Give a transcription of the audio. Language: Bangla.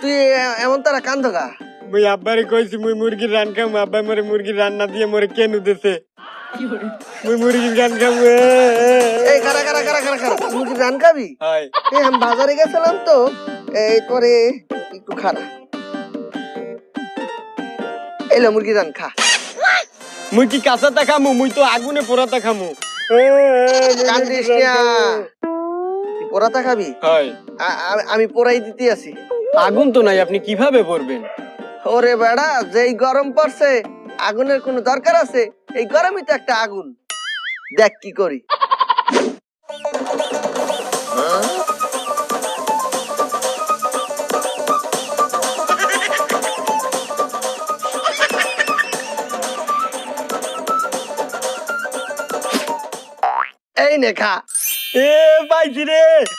তুই এমন তারা কান্দগা? মুই আব্বারে কইছি মুই মুরগির রান খাম, আব্বা মরে মুরগির রান্না দিয়ে মরে কেন দিছে। মুই মুরগির রান খাম। এই খারা খারা খারা খারা খারা মুরগির রান খাবি? হাই আমি বাজারে গেছিলাম তো, এই তোরে একটু খারা এলো মুরগির রান খা। মুই কি কাঁচাটা খামু? মুই তো আগুনে পোড়াটা খামু। কান্দিস না, তুই পোড়াতা খাবি? হাই আমি পোড়াই দিতে আছি। আগুন তো নাই, আপনি কিভাবে পড়বেন? ওরে বেড়া, যেই গরম পড়ছে আগুনের কোনো দরকার আছে? এই গরমই তো একটা আগুন। দেখ কি করি। এই নে খা। এ পাইছি রে।